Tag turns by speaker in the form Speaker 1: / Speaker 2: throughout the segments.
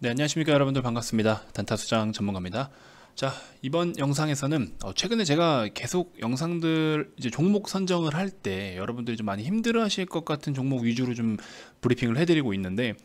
Speaker 1: 네, 안녕하십니까 여러분들. 반갑습니다. 단타수장 전문가입니다. 자, 이번 영상에서는 최근에 제가 계속 영상들 이제 종목 선정을 할 때 여러분들이 좀 많이 힘들어 하실 것 같은 종목 위주로 좀 브리핑을 해드리고 있는데,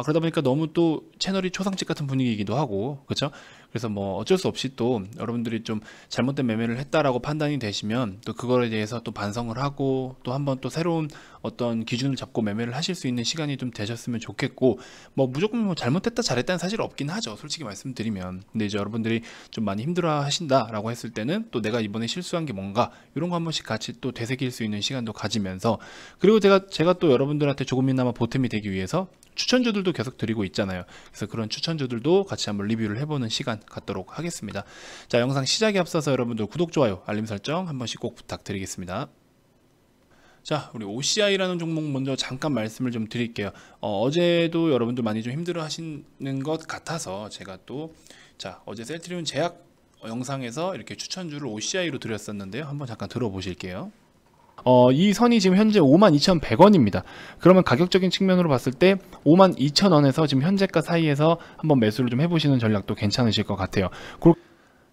Speaker 1: 그러다 보니까 너무 또 채널이 초상집 같은 분위기이기도 하고, 그렇죠? 그래서 뭐 어쩔 수 없이 또 여러분들이 좀 잘못된 매매를 했다라고 판단이 되시면 또 그거에 대해서 또 반성을 하고 또 한번 또 새로운 어떤 기준을 잡고 매매를 하실 수 있는 시간이 좀 되셨으면 좋겠고, 뭐 무조건 뭐 잘못했다 잘했다는 사실 없긴 하죠, 솔직히 말씀드리면. 근데 이제 여러분들이 좀 많이 힘들어 하신다라고 했을 때는 또 내가 이번에 실수한 게 뭔가 이런 거 한 번씩 같이 또 되새길 수 있는 시간도 가지면서, 그리고 제가 또 여러분들한테 조금이나마 보탬이 되기 위해서 추천주들도 계속 드리고 있잖아요. 그래서 그런 추천주들도 같이 한번 리뷰를 해보는 시간 갖도록 하겠습니다. 자, 영상 시작에 앞서서 여러분들 구독, 좋아요, 알림 설정 한 번씩 꼭 부탁드리겠습니다. 자, 우리 OCI라는 종목 먼저 잠깐 말씀을 좀 드릴게요. 어제도 여러분들 많이 좀 힘들어 하시는 것 같아서 제가 또 어제 셀트리온 제약 영상에서 이렇게 추천주를 OCI로 드렸었는데요. 한번 잠깐 들어보실게요. 이 선이 지금 현재 52,100원입니다. 그러면 가격적인 측면으로 봤을 때 52,000원에서 지금 현재가 사이에서 한번 매수를 좀 해보시는 전략도 괜찮으실 것 같아요.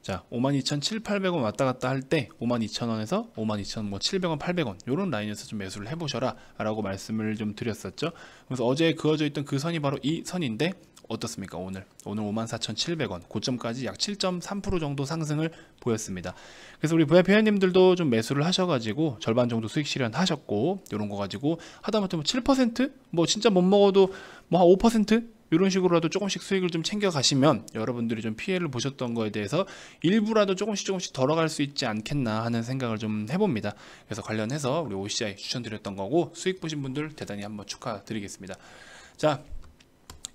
Speaker 1: 자, 52,700~800원 왔다 갔다 할 때 52,000원에서 52,700원, 800원 이런 라인에서 좀 매수를 해보셔라 라고 말씀을 좀 드렸었죠. 그래서 어제 그어져 있던 그 선이 바로 이 선인데 어떻습니까? 오늘 54,700원 고점까지 약 7.3% 정도 상승을 보였습니다. 그래서 우리 VIP 회원님들도 좀 매수를 하셔가지고 절반 정도 수익 실현하셨고, 이런 거 가지고 하다못해 뭐 7%? 뭐 진짜 못 먹어도 뭐 한 5%? 이런 식으로라도 조금씩 수익을 좀 챙겨 가시면 여러분들이 좀 피해를 보셨던 거에 대해서 일부라도 조금씩 덜어갈 수 있지 않겠나 하는 생각을 좀 해봅니다. 그래서 관련해서 우리 OCI 추천드렸던 거고, 수익 보신 분들 대단히 한번 축하드리겠습니다. 자,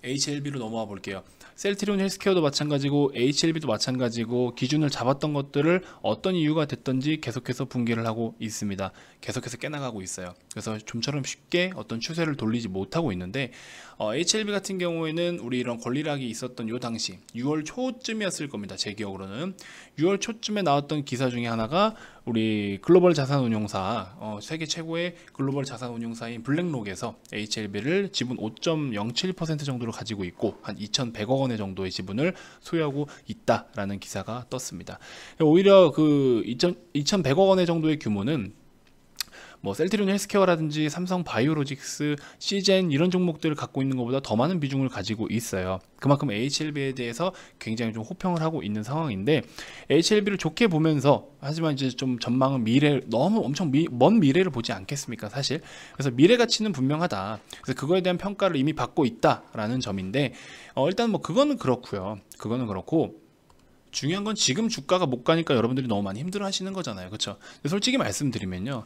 Speaker 1: HLB로 넘어와 볼게요. 셀트리온 헬스케어도 마찬가지고 HLB도 마찬가지고 기준을 잡았던 것들을 어떤 이유가 됐던지 계속해서 붕괴를 하고 있습니다. 계속해서 깨나가고 있어요. 그래서 좀처럼 쉽게 어떤 추세를 돌리지 못하고 있는데, HLB 같은 경우에는 우리 이런 권리락이 있었던 요 당시 6월 초쯤이었을 겁니다. 제 기억으로는 6월 초쯤에 나왔던 기사 중에 하나가 우리 글로벌 자산운용사, 세계 최고의 글로벌 자산운용사인 블랙록에서 HLB를 지분 5.07% 정도를 가지고 있고 한 2,100억 원 정도의 지분을 소유하고 있다라는 기사가 떴습니다. 오히려 그 2,100억 원 정도의 규모는 뭐 셀트리온 헬스케어라든지 삼성 바이오로직스, 시젠 이런 종목들을 갖고 있는 것보다 더 많은 비중을 가지고 있어요. 그만큼 HLB에 대해서 굉장히 좀 호평을 하고 있는 상황인데, HLB를 좋게 보면서 하지만 이제 좀 전망은 너무 엄청 먼 미래를 보지 않겠습니까, 사실. 그래서 미래 가치는 분명하다. 그래서 그거에 대한 평가를 이미 받고 있다라는 점인데, 일단 뭐 그거는 그렇고요. 그거는 그렇고, 중요한 건 지금 주가가 못 가니까 여러분들이 너무 많이 힘들어 하시는 거잖아요. 그렇죠? 솔직히 말씀드리면요,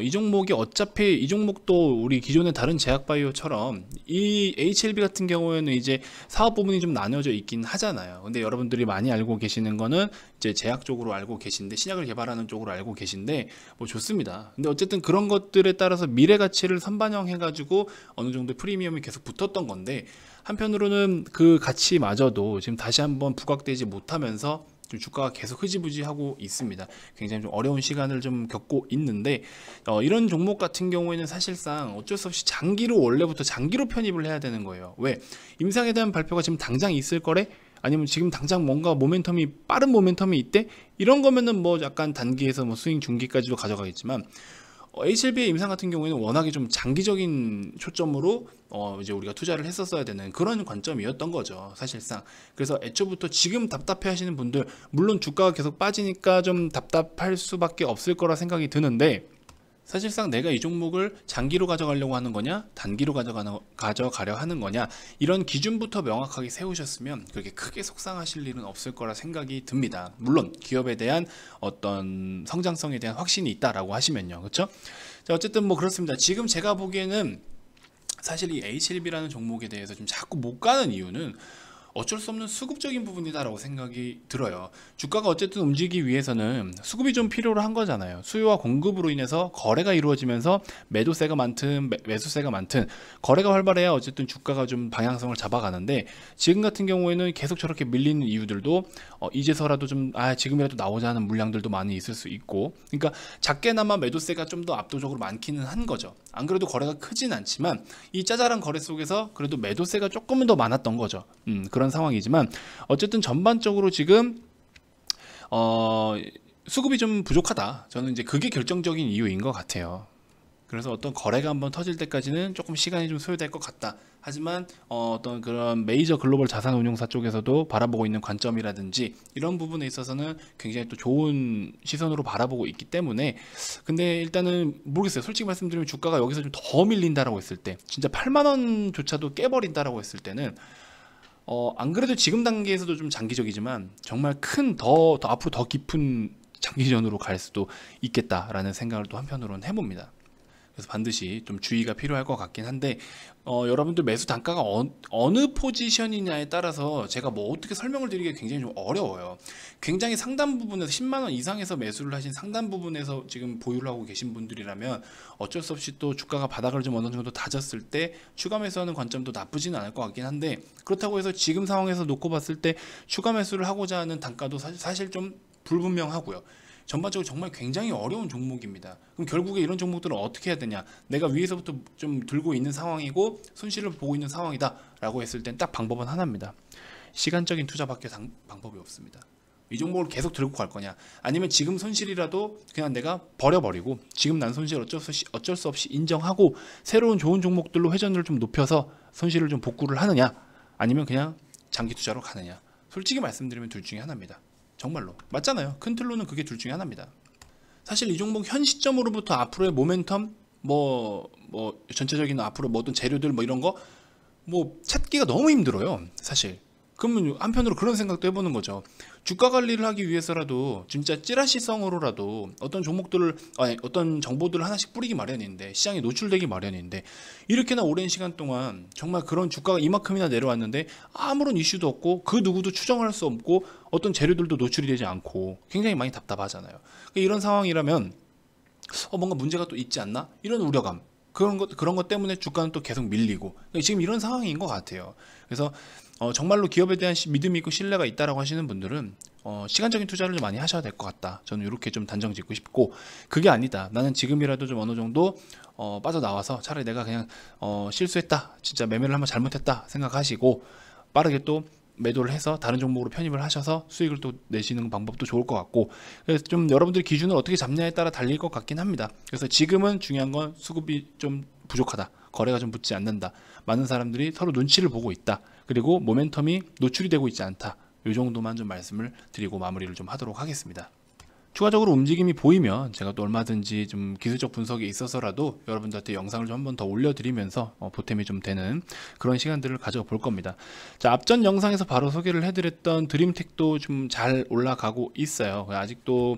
Speaker 1: 이 종목이 어차피 이 종목도 우리 기존의 다른 제약바이오처럼 이 HLB 같은 경우에는 이제 사업 부분이 좀 나뉘어져 있긴 하잖아요. 근데 여러분들이 많이 알고 계시는 거는 이제 제약 쪽으로 알고 계신데, 신약을 개발하는 쪽으로 알고 계신데 뭐 좋습니다. 근데 어쨌든 그런 것들에 따라서 미래 가치를 선반영해 가지고 어느 정도 프리미엄이 계속 붙었던 건데, 한편으로는 그 가치마저도 지금 다시 한번 부각되지 못하면서 좀 주가가 계속 흐지부지하고 있습니다. 굉장히 좀 어려운 시간을 좀 겪고 있는데, 이런 종목 같은 경우에는 사실상 어쩔 수 없이 원래부터 장기로 편입을 해야 되는 거예요. 왜? 임상에 대한 발표가 지금 당장 있을 거래? 아니면 지금 당장 뭔가 빠른 모멘텀이 있대? 이런 거면은 뭐 약간 단기에서 뭐 스윙 중기까지도 가져가겠지만, HLB의 임상 같은 경우에는 워낙에 좀 장기적인 초점으로 이제 우리가 투자를 했었어야 되는 그런 관점이었던 거죠, 사실상. 그래서 애초부터 지금 답답해 하시는 분들, 물론 주가가 계속 빠지니까 좀 답답할 수밖에 없을 거라 생각이 드는데, 사실상 내가 이 종목을 장기로 가져가려고 하는 거냐, 단기로 가져가려 하는 거냐, 이런 기준부터 명확하게 세우셨으면 그렇게 크게 속상하실 일은 없을 거라 생각이 듭니다. 물론 기업에 대한 어떤 성장성에 대한 확신이 있다라고 하시면요, 그렇죠? 자, 어쨌든 뭐 그렇습니다. 지금 제가 보기에는 사실 이 HLB라는 종목에 대해서 좀 자꾸 못 가는 이유는 어쩔 수 없는 수급적인 부분이다라고 생각이 들어요. 주가가 어쨌든 움직이기 위해서는 수급이 좀 필요로 한 거잖아요. 수요와 공급으로 인해서 거래가 이루어지면서 매도세가 많든 매수세가 많든 거래가 활발해야 어쨌든 주가가 좀 방향성을 잡아가는데, 지금 같은 경우에는 계속 저렇게 밀리는 이유들도 이제서라도 좀 지금이라도 나오자 하는 물량들도 많이 있을 수 있고, 그러니까 작게나마 매도세가 좀 더 압도적으로 많기는 한 거죠. 안 그래도 거래가 크진 않지만 이 짜잘한 거래 속에서 그래도 매도세가 조금은 더 많았던 거죠. 그런 상황이지만 어쨌든 전반적으로 지금 수급이 좀 부족하다. 저는 이제 그게 결정적인 이유인 것 같아요. 그래서 어떤 거래가 한번 터질 때까지는 조금 시간이 좀 소요될 것 같다. 하지만 어떤 그런 메이저 글로벌 자산운용사 쪽에서도 바라보고 있는 관점이라든지 이런 부분에 있어서는 굉장히 또 좋은 시선으로 바라보고 있기 때문에, 근데 일단은 모르겠어요. 솔직히 말씀드리면 주가가 여기서 좀 더 밀린다라고 했을 때, 진짜 8만 원조차도 깨버린다라고 했을 때는 안 그래도 지금 단계에서도 좀 장기적이지만 정말 큰 더 앞으로 더 깊은 장기전으로 갈 수도 있겠다라는 생각을 또 한편으로는 해봅니다. 그래서 반드시 좀 주의가 필요할 것 같긴 한데, 여러분들 매수 단가가 어느 포지션이냐에 따라서 제가 뭐 어떻게 설명을 드리기 굉장히 좀 어려워요. 굉장히 상단 부분에서 10만원 이상에서 매수를 하신 상단 부분에서 지금 보유를 하고 계신 분들이라면 어쩔 수 없이 또 주가가 바닥을 좀 어느 정도 다졌을 때 추가 매수하는 관점도 나쁘지는 않을 것 같긴 한데, 그렇다고 해서 지금 상황에서 놓고 봤을 때 추가 매수를 하고자 하는 단가도 사실 좀 불분명하고요. 전반적으로 정말 굉장히 어려운 종목입니다. 그럼 결국에 이런 종목들은 어떻게 해야 되냐? 내가 위에서부터 좀 들고 있는 상황이고 손실을 보고 있는 상황이다 라고 했을 땐 딱 방법은 하나입니다. 시간적인 투자밖에 방법이 없습니다. 이 종목을 계속 들고 갈 거냐, 아니면 지금 손실이라도 그냥 내가 버려버리고 지금 난 손실 어쩔 수 없이 인정하고 새로운 좋은 종목들로 회전율을 좀 높여서 손실을 좀 복구를 하느냐, 아니면 그냥 장기 투자로 가느냐. 솔직히 말씀드리면 둘 중에 하나입니다. 정말로 맞잖아요. 큰 틀로는 그게 둘 중에 하나입니다. 사실 이 종목 현 시점으로부터 앞으로의 모멘텀, 뭐 전체적인 앞으로 뭐 어떤 재료들 뭐 이런 거 뭐 찾기가 너무 힘들어요, 사실. 그러면 한편으로 그런 생각도 해보는 거죠. 주가 관리를 하기 위해서라도 진짜 찌라시성으로라도 어떤 종목들을, 아니 어떤 정보들을 하나씩 뿌리기 마련인데, 시장에 노출되기 마련인데, 이렇게나 오랜 시간 동안 정말 그런 주가가 이만큼이나 내려왔는데 아무런 이슈도 없고 그 누구도 추정할 수 없고 어떤 재료들도 노출이 되지 않고 굉장히 많이 답답하잖아요. 이런 상황이라면 뭔가 문제가 또 있지 않나? 이런 우려감, 그런 것 때문에 주가는 또 계속 밀리고, 지금 이런 상황인 것 같아요. 그래서 정말로 기업에 대한 믿음이 있고 신뢰가 있다라고 하시는 분들은 시간적인 투자를 좀 많이 하셔야 될 것 같다. 저는 이렇게 좀 단정 짓고 싶고, 그게 아니다, 나는 지금이라도 좀 어느 정도 빠져나와서 차라리 내가 그냥 실수했다, 진짜 매매를 한번 잘못했다 생각하시고 빠르게 또 매도를 해서 다른 종목으로 편입을 하셔서 수익을 또 내시는 방법도 좋을 것 같고, 그래서 좀 여러분들의 기준을 어떻게 잡냐에 따라 달릴 것 같긴 합니다. 그래서 지금은 중요한 건 수급이 좀 부족하다, 거래가 좀 붙지 않는다, 많은 사람들이 서로 눈치를 보고 있다, 그리고 모멘텀이 노출이 되고 있지 않다, 이 정도만 좀 말씀을 드리고 마무리를 좀 하도록 하겠습니다. 추가적으로 움직임이 보이면 제가 또 얼마든지 좀 기술적 분석에 있어서라도 여러분들한테 영상을 좀 한 번 더 올려드리면서 보탬이 좀 되는 그런 시간들을 가져볼 겁니다. 자, 앞전 영상에서 바로 소개를 해드렸던 드림텍도 좀 잘 올라가고 있어요. 아직도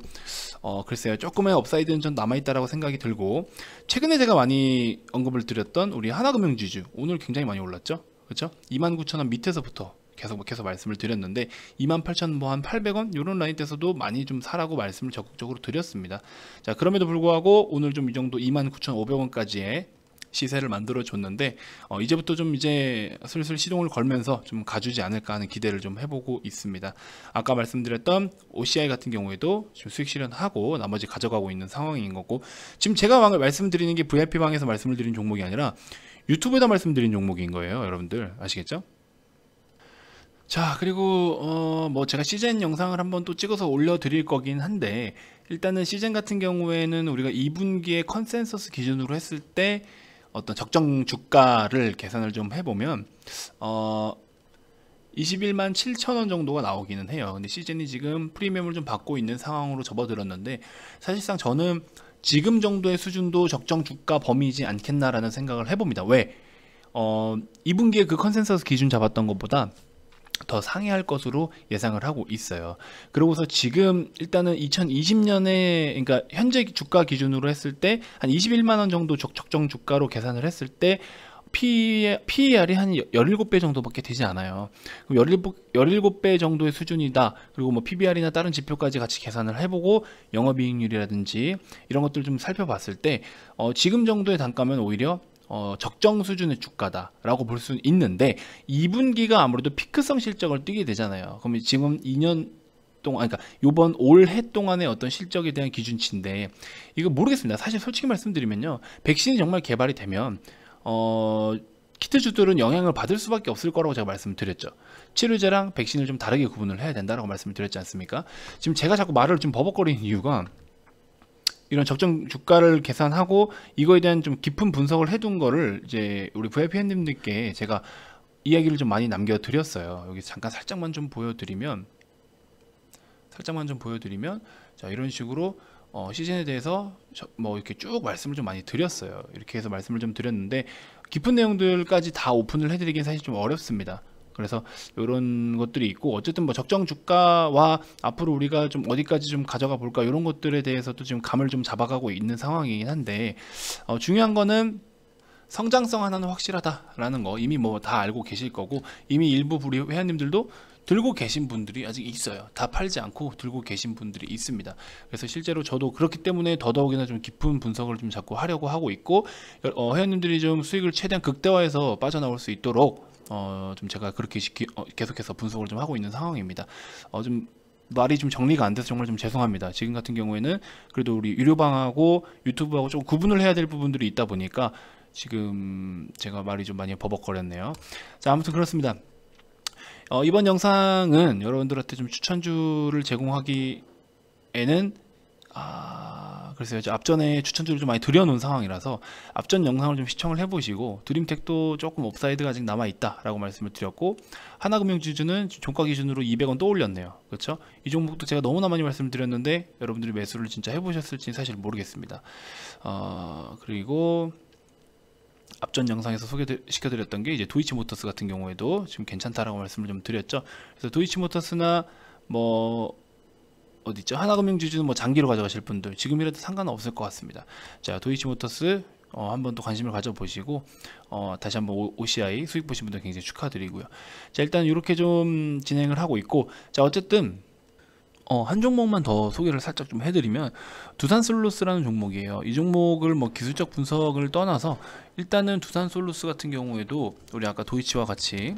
Speaker 1: 글쎄요, 조금의 업사이드는 좀 남아있다라고 생각이 들고, 최근에 제가 많이 언급을 드렸던 우리 하나금융지주 오늘 굉장히 많이 올랐죠, 그렇죠? 29,000원 밑에서부터 계속 말씀을 드렸는데 28,800원 이런 라인대에서도 많이 좀 사라고 말씀을 적극적으로 드렸습니다. 자, 그럼에도 불구하고 오늘 좀 이 정도 29,500원까지의 시세를 만들어 줬는데 이제부터 좀 이제 슬슬 시동을 걸면서 좀 가주지 않을까 하는 기대를 좀 해보고 있습니다. 아까 말씀드렸던 OCI 같은 경우에도 지금 수익 실현하고 나머지 가져가고 있는 상황인 거고, 지금 제가 말씀드리는 게 VIP방에서 말씀을 드린 종목이 아니라 유튜브에다 말씀드린 종목인 거예요. 여러분들 아시겠죠? 자, 그리고 뭐 제가 시젠 영상을 한번 또 찍어서 올려드릴 거긴 한데, 일단은 시젠 같은 경우에는 우리가 2분기의 컨센서스 기준으로 했을 때 어떤 적정 주가를 계산을 좀 해보면 21만 7천원 정도가 나오기는 해요. 근데 시젠이 지금 프리미엄을 좀 받고 있는 상황으로 접어들었는데, 사실상 저는 지금 정도의 수준도 적정 주가 범위이지 않겠나라는 생각을 해봅니다. 왜? 2분기에 그 컨센서스 기준 잡았던 것보다 더 상회할 것으로 예상을 하고 있어요. 그러고서 지금 일단은 2020년에, 그러니까 현재 주가 기준으로 했을 때 한 21만원 정도 적정 주가로 계산을 했을 때 PER이 한 17배 정도밖에 되지 않아요. 그럼 17배 정도의 수준이다. 그리고 뭐 PBR이나 다른 지표까지 같이 계산을 해보고 영업이익률이라든지 이런 것들 좀 살펴봤을 때 지금 정도의 단가면 오히려 적정 수준의 주가다라고 볼 수 있는데, 2분기가 아무래도 피크성 실적을 띄게 되잖아요. 그럼 지금 2년 동안, 그러니까 요번 올해 동안의 어떤 실적에 대한 기준치인데, 이거 모르겠습니다. 사실 솔직히 말씀드리면요, 백신이 정말 개발이 되면 키트주들은 영향을 받을 수밖에 없을 거라고 제가 말씀드렸죠. 치료제랑 백신을 좀 다르게 구분을 해야 된다라고 말씀드렸지 않습니까? 지금 제가 자꾸 말을 좀 버벅거리는 이유가, 이런 적정 주가를 계산하고 이거에 대한 좀 깊은 분석을 해둔 거를 이제 우리 VIP 팬님들께 제가 이야기를 좀 많이 남겨드렸어요. 여기 잠깐 살짝만 좀 보여드리면, 자, 이런 식으로 시즌에 대해서 뭐 이렇게 쭉 말씀을 좀 많이 드렸어요. 이렇게 해서 말씀을 좀 드렸는데, 깊은 내용들까지 다 오픈을 해드리긴 사실 좀 어렵습니다. 그래서 이런 것들이 있고, 어쨌든 뭐 적정 주가와 앞으로 우리가 좀 어디까지 좀 가져가 볼까, 이런 것들에 대해서도 지금 감을 좀 잡아가고 있는 상황이긴 한데, 중요한 거는 성장성 하나는 확실하다라는 거 이미 뭐 다 알고 계실 거고, 이미 일부 우리 회원님들도 들고 계신 분들이 아직 있어요. 다 팔지 않고 들고 계신 분들이 있습니다. 그래서 실제로 저도 그렇기 때문에 더더욱이나 좀 깊은 분석을 좀 자꾸 하려고 하고 있고, 회원님들이 좀 수익을 최대한 극대화해서 빠져나올 수 있도록 좀 제가 그렇게 계속해서 분석을 좀 하고 있는 상황입니다. 좀 말이 좀 정리가 안 돼서 정말 좀 죄송합니다. 지금 같은 경우에는 그래도 우리 유료방하고 유튜브하고 좀 구분을 해야 될 부분들이 있다 보니까 지금 제가 말이 좀 많이 버벅거렸네요. 자, 아무튼 그렇습니다. 이번 영상은 여러분들한테 좀 추천주를 제공하기에는 글쎄요, 앞전에 추천주를 좀 많이 드려놓은 상황이라서 앞전 영상을 좀 시청을 해보시고, 드림텍도 조금 업사이드가 아직 남아있다 라고 말씀을 드렸고, 하나금융지주는 종가 기준으로 200원 또 올렸네요. 그렇죠? 이 종목도 제가 너무나 많이 말씀을 드렸는데 여러분들이 매수를 진짜 해보셨을지는 사실 모르겠습니다. 그리고 앞전 영상에서 소개시켜드렸던 게 이제 도이치모터스 같은 경우에도 지금 괜찮다라고 말씀을 좀 드렸죠. 그래서 도이치모터스나 뭐 어디있죠? 하나금융지주는 뭐 장기로 가져가실 분들 지금이라도 상관은 없을 것 같습니다. 자, 도이치모터스 한번 또 관심을 가져보시고, 다시 한번 OCI 수익 보신 분들 굉장히 축하드리고요. 자, 일단 이렇게 좀 진행을 하고 있고, 자, 어쨌든 한 종목만 더 소개를 살짝 좀 해드리면, 두산솔루스라는 종목이에요. 이 종목을 뭐 기술적 분석을 떠나서 일단은 두산솔루스 같은 경우에도 우리 아까 도이치와 같이,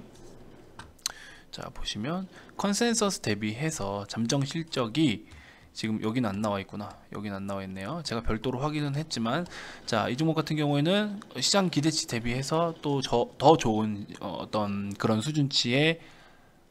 Speaker 1: 자, 보시면 컨센서스 대비해서 잠정 실적이 지금 여기는 안 나와 있구나. 여기는 안 나와 있네요. 제가 별도로 확인은 했지만, 자, 이 종목 같은 경우에는 시장 기대치 대비해서 또 더 좋은 어떤 그런 수준치의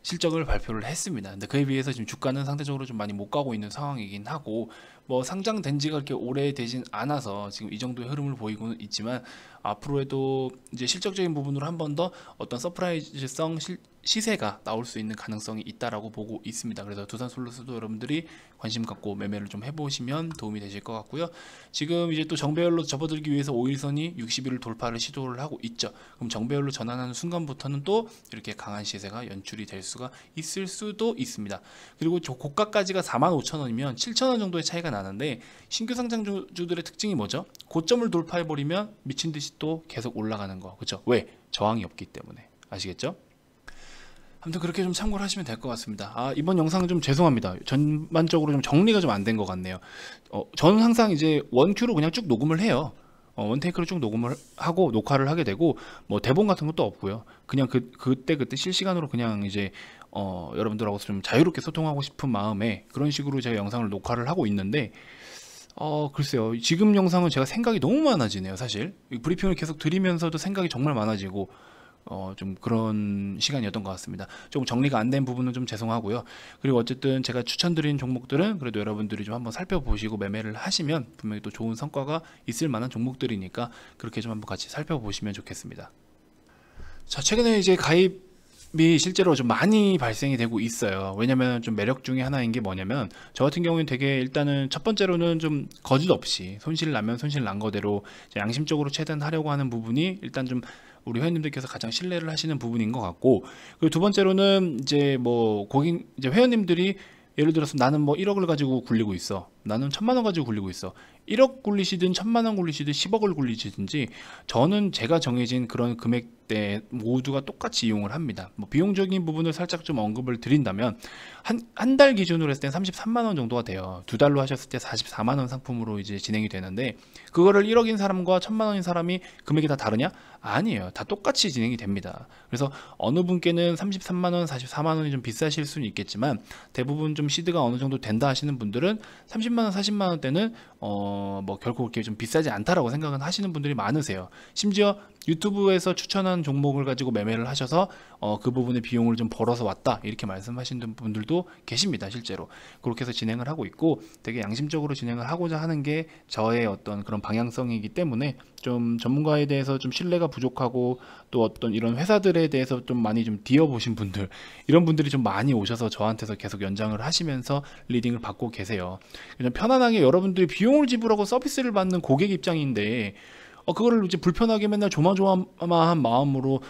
Speaker 1: 실적을 발표를 했습니다. 근데 그에 비해서 지금 주가는 상대적으로 좀 많이 못 가고 있는 상황이긴 하고, 뭐 상장된 지가 그렇게 오래되진 않아서 지금 이 정도의 흐름을 보이고는 있지만, 앞으로에도 이제 실적적인 부분으로 한 번 더 어떤 서프라이즈성 시세가 나올 수 있는 가능성이 있다라고 보고 있습니다. 그래서 두산솔루스도 여러분들이 관심 갖고 매매를 좀 해보시면 도움이 되실 것 같고요. 지금 이제 또 정배열로 접어들기 위해서 5일선이 60일을 돌파를 시도를 하고 있죠. 그럼 정배열로 전환하는 순간부터는 또 이렇게 강한 시세가 연출이 될 수가 있을 수도 있습니다. 그리고 저 고가까지가 45,000원이면 7,000원 정도의 차이가 나는데, 신규 상장주들의 특징이 뭐죠? 고점을 돌파해버리면 미친 듯이 또 계속 올라가는 거. 그렇죠? 왜? 저항이 없기 때문에. 아시겠죠? 아무튼 그렇게 좀 참고를 하시면 될 것 같습니다. 이번 영상은 좀 죄송합니다. 전반적으로 좀 정리가 좀 안 된 것 같네요. 저는 항상 이제 원큐로 그냥 쭉 녹음을 해요. 원테이크로 쭉 녹음을 하고 녹화를 하게 되고, 뭐 대본 같은 것도 없고요. 그냥 그때 실시간으로 그냥 이제 여러분들하고 좀 자유롭게 소통하고 싶은 마음에 그런 식으로 제가 영상을 녹화를 하고 있는데, 글쎄요, 지금 영상은 제가 생각이 너무 많아지네요. 사실 브리핑을 계속 드리면서도 생각이 정말 많아지고, 좀 그런 시간이었던 것 같습니다. 조금 정리가 안 된 부분은 좀 죄송하고요. 그리고 어쨌든 제가 추천드린 종목들은 그래도 여러분들이 좀 한번 살펴보시고 매매를 하시면 분명히 또 좋은 성과가 있을 만한 종목들이니까 그렇게 좀 한번 같이 살펴보시면 좋겠습니다. 자, 최근에 이제 가입이 실제로 좀 많이 발생이 되고 있어요. 왜냐면 좀 매력 중에 하나인 게 뭐냐면, 저 같은 경우는 되게 일단은 첫 번째로는 좀 거짓 없이 손실 나면 손실 난 거대로 양심적으로 최대한 하려고 하는 부분이 일단 좀 우리 회원님들께서 가장 신뢰를 하시는 부분인 것 같고, 그리고 두 번째로는 이제 뭐 이제 회원님들이 예를 들어서 나는 뭐 1억을 가지고 굴리고 있어, 나는 1000만원 가지고 굴리고 있어. 1억 굴리시든 1000만원 굴리시든 10억을 굴리시든지 저는 제가 정해진 그런 금액대 모두가 똑같이 이용을 합니다. 뭐 비용적인 부분을 살짝 좀 언급을 드린다면 한 달 기준으로 했을 때 33만원 정도가 돼요. 두 달로 하셨을 때 44만원 상품으로 이제 진행이 되는데, 그거를 1억인 사람과 1000만원인 사람이 금액이 다 다르냐? 아니에요. 다 똑같이 진행이 됩니다. 그래서 어느 분께는 33만원, 44만원이 좀 비싸실 수는 있겠지만, 대부분 좀 시드가 어느 정도 된다 하시는 분들은 30만원, 40만원 대는 뭐 결코 그렇게 좀 비싸지 않다라고 생각은 하시는 분들이 많으세요. 심지어 유튜브에서 추천한 종목을 가지고 매매를 하셔서 그 부분의 비용을 좀 벌어서 왔다, 이렇게 말씀하시는 분들도 계십니다. 실제로 그렇게 해서 진행을 하고 있고, 되게 양심적으로 진행을 하고자 하는 게 저의 어떤 그런 방향성이기 때문에, 좀 전문가에 대해서 좀 신뢰가 부족하고 또 어떤 이런 회사들에 대해서 좀 많이 좀 뒤어보신 분들, 이런 분들이 좀 많이 오셔서 저한테서 계속 연장을 하시면서 리딩을 받고 계세요. 그냥 편안하게 여러분들이 비용을 지불하고 서비스를 받는 고객 입장인데, 그거를 이제 불편하게 맨날 조마조마한 마음으로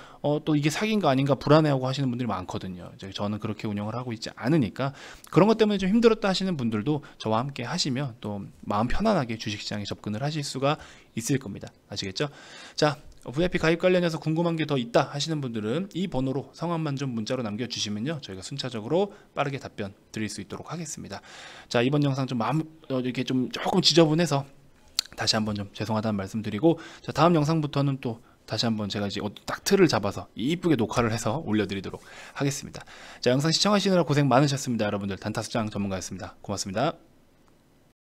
Speaker 1: 또 이게 사기인가 아닌가 불안해하고 하시는 분들이 많거든요. 이제 저는 그렇게 운영을 하고 있지 않으니까, 그런 것 때문에 좀 힘들었다 하시는 분들도 저와 함께 하시면 또 마음 편안하게 주식시장에 접근을 하실 수가 있을 겁니다. 아시겠죠? 자, VIP 가입 관련해서 궁금한 게 더 있다 하시는 분들은 이 번호로 성함만 좀 문자로 남겨주시면요, 저희가 순차적으로 빠르게 답변 드릴 수 있도록 하겠습니다. 자, 이번 영상 좀 이렇게 좀 조금 지저분해서 다시 한번 좀 죄송하다는 말씀 드리고, 자, 다음 영상부터는 또 다시 한번 제가 이제 딱 틀을 잡아서 이쁘게 녹화를 해서 올려드리도록 하겠습니다. 자, 영상 시청하시느라 고생 많으셨습니다. 여러분들, 단타수장 전문가였습니다. 고맙습니다.